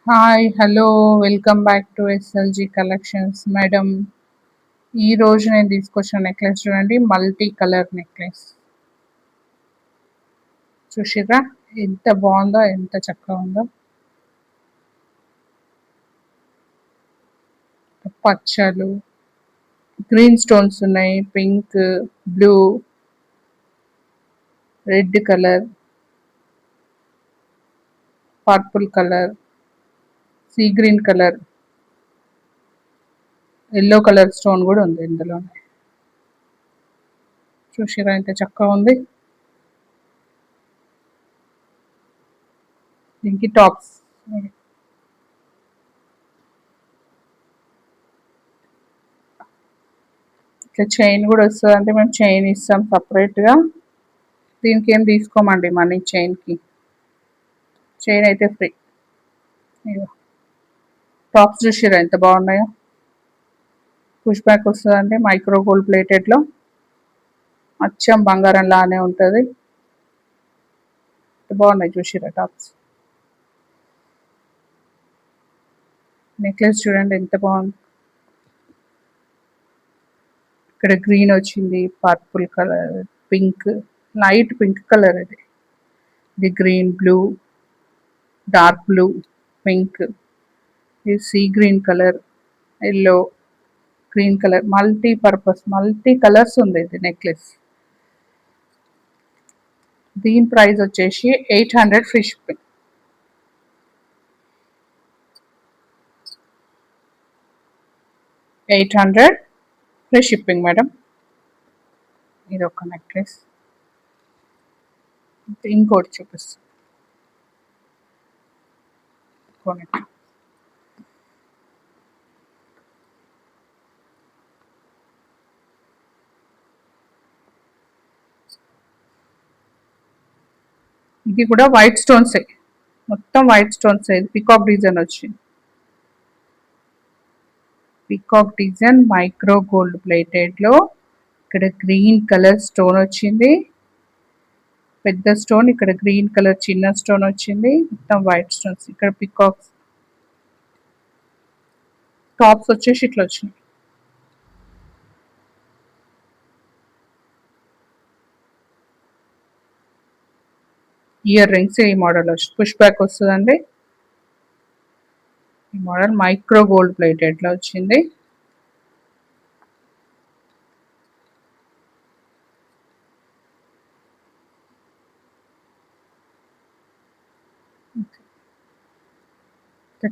Hi hello welcome back to SLG collections madam. ఈ రోజు నేను తీసుకొచ్చిన నెక్లెస్ చూడండి, మల్టీ కలర్ నెక్లెస్. చూసిర్రా ఎంత బాగుందో, ఎంత చక్కగా ఉందో. పచ్చలు, గ్రీన్ స్టోన్స్ ఉన్నాయి, pink, blue, red colour, purple colour, see green colour, yellow colour stone కూడా ఉంది ఇందులో. చూసిర్రా ఎంత చక్కగా ఉంది. దీనికి టాప్స్ ఇట్లా చైన్ కూడా వస్తుంది, అంటే మేము చైన్ ఇస్తాం సపరేట్గా. దీనికి ఏం తీసుకోమండి మనీ, చైన్కి. చైన్ అయితే ఫ్రీ. టాప్స్ చూసిర్రా ఎంత బాగున్నాయో. పుష్ బ్యాక్ వస్తుందండి, మైక్రో గోల్డ్ ప్లేటెడ్లో. అచ్చం బంగారం లానే ఉంటుంది. బాగున్నాయి చూసిర్రా టాప్స్. నెక్లెస్ చూడండి ఎంత బాగుంది. ఇక్కడ గ్రీన్ వచ్చింది, purple colour, pink, light pink colour. ఇది green, blue, dark blue, pink, ఇది sea green colour, yellow, green colour, multi purpose, multi colours ఉంది ఇది నెక్లెస్. దీని ప్రైస్ వచ్చేసి 800 free shipping. 800 free shipping madam. ఇది ఒక నెక్లెస్. ఇంకోటి చూపిస్తాను. ఇది కూడా వైట్ స్టోన్స్, మొత్తం వైట్ స్టోన్స్. ఇది పికాక్ డిజైన్ వచ్చింది. Peacock design micro gold plated లో. ఇక్కడ గ్రీన్ కలర్ స్టోన్ వచ్చింది, పెద్ద స్టోన్. ఇక్కడ గ్రీన్ కలర్ చిన్న స్టోన్ వచ్చింది, మొత్తం వైట్ స్టోన్స్. ఇక్కడ పికాక్స్. టాప్స్ వచ్చేసి ఇట్లా వచ్చినాయి. ఇయర్ రింగ్స్ ఈ మోడల్ పుష్ బ్యాక్ వస్తుందండి. ఈ మోడల్ మైక్రో గోల్డ్ ప్లేటెడ్ లో వచ్చింది.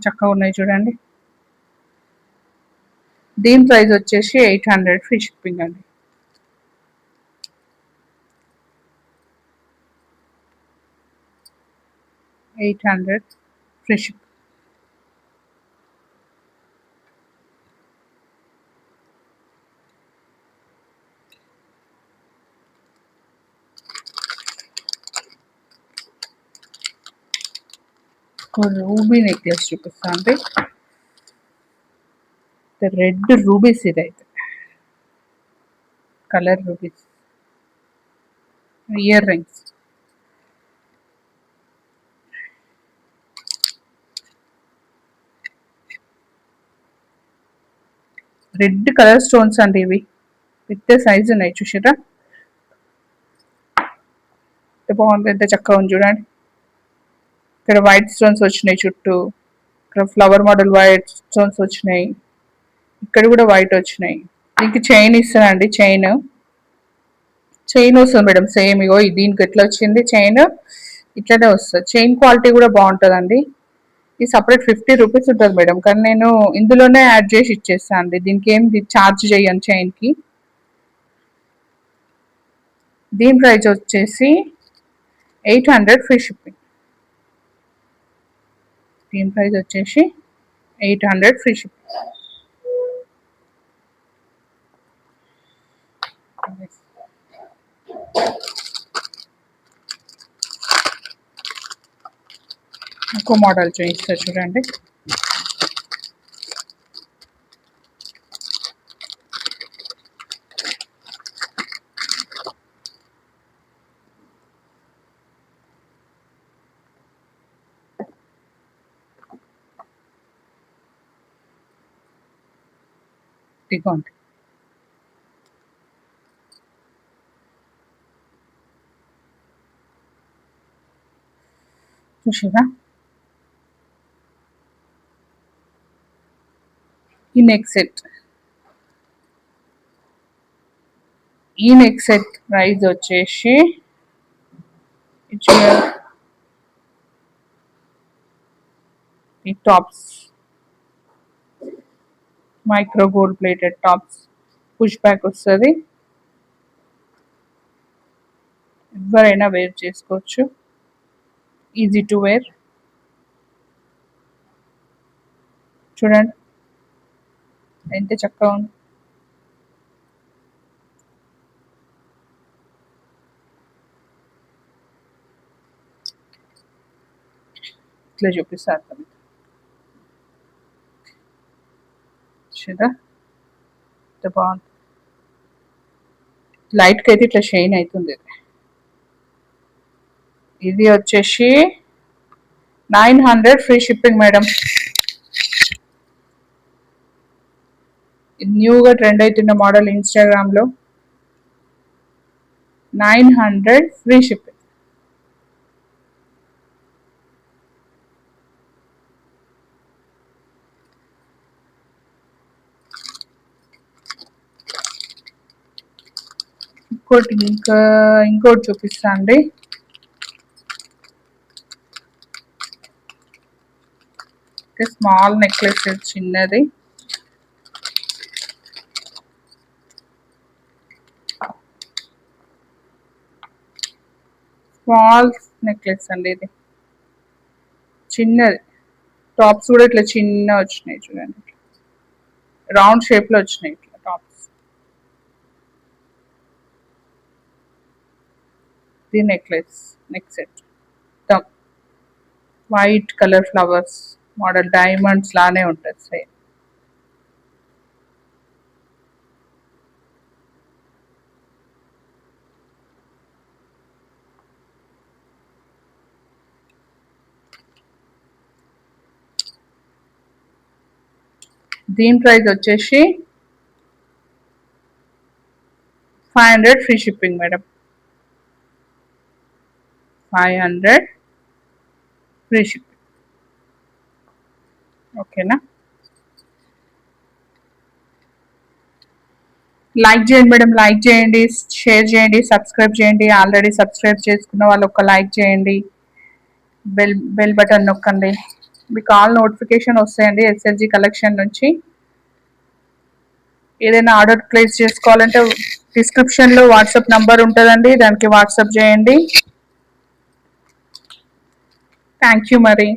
చక్కగా ఉన్నాయి చూడండి. దీని ప్రైస్ వచ్చేసి 800 ఫ్రీ షిప్పింగ్ అండి. 800 ఫ్రీ షిప్. రూబీ నెక్లెస్ చూపిస్తా అండి. రెడ్ రూబీస్, ఇదైతే colour rubies. Ear rings. Red colour stones అండి ఇవి. పెద్ద సైజు ఉన్నాయి చూసారా. ఎంత బాగుంది, ఎంత చక్కగా ఉంది చూడండి. ఇక్కడ వైట్ స్టోన్స్ వచ్చినాయి చుట్టూ. ఇక్కడ ఫ్లవర్ మోడల్ వైట్ స్టోన్స్ వచ్చినాయి. ఇక్కడ కూడా వైట్ వచ్చినాయి. దీనికి చైన్ ఇస్తానండి. చైన్ చైన్ వస్తుంది మేడం, సేమ్ ఇగో దీనికి ఎట్లా వచ్చింది చైన్, ఇట్లనే వస్తుంది. చైన్ క్వాలిటీ కూడా బాగుంటుందండి. ఇది సపరేట్ 50 రూపీస్ ఉంటుంది మేడం, కానీ నేను ఇందులోనే యాడ్ చేసి ఇచ్చేస్తాను అండి. దీనికి ఏం ఛార్జ్ చేయను చైన్కి. దీని ప్రైస్ వచ్చేసి 800 ఫ్రీ షిప్పింగ్. దీని ప్రైస్ వచ్చేసి 800 ఫ్రీ షిప్పింగ్. ఇంకో మోడల్ చూపిస్తా చూడండి. ఇదిగోండి. చూసారా? ఈ నెక్ సెట్ ప్రైస్ వచ్చేసి ఈ tops micro gold plated tops push back వస్తుంది. ఎవరైనా వేర్ చేసుకోవచ్చు. Easy to wear. చూడండి ఎంత చక్కగా ఉంది. ఇట్లా చూపిస్తారు చూదా, ఎంత బాగుంది. లైట్కి అయితే ఇట్లా షైన్ అవుతుంది. ఇది వచ్చేసి 900 ఫ్రీ షిప్పింగ్ మేడం. న్యూగా ట్రెండ్ అవుతున్న మోడల్ ఇన్స్టాగ్రామ్ లో 900 ఫ్రీ షిప్పింగ్. ఇంకోటి చూపిస్తా అండి. స్మాల్ నెక్లెస్ చిన్నది. స్మాల్ నెక్లెస్ అండి ఇది, చిన్నది. టాప్స్ కూడా ఇట్లా చిన్న వచ్చినాయి చూడండి, రౌండ్ షేప్ లో వచ్చినాయి ఇట్లా టాప్స్. ఇది necklace, neck set, white colour flowers model, diamonds లానే ఉంటుంది సేమ్. దీని ప్రైస్ వచ్చేసి 500 free shipping madam. 500 free shipping. ఓకేనా? లైక్ చేయండి మేడం, లైక్ చేయండి, షేర్ చేయండి, సబ్స్క్రైబ్ చేయండి. ఆల్రెడీ సబ్స్క్రైబ్ చేసుకున్న వాళ్ళు ఒక లైక్ చేయండి, బెల్ బటన్ నొక్కండి. మీకు ఆల్ నోటిఫికేషన్ వస్తాయండి ఎస్ఎల్జీ కలెక్షన్ నుంచి. ఏదైనా ఆర్డర్ ప్లేస్ చేసుకోవాలంటే డిస్క్రిప్షన్లో వాట్సాప్ నంబర్ ఉంటుందండి, దానికి వాట్సాప్ చేయండి. థ్యాంక్ యూ మరి.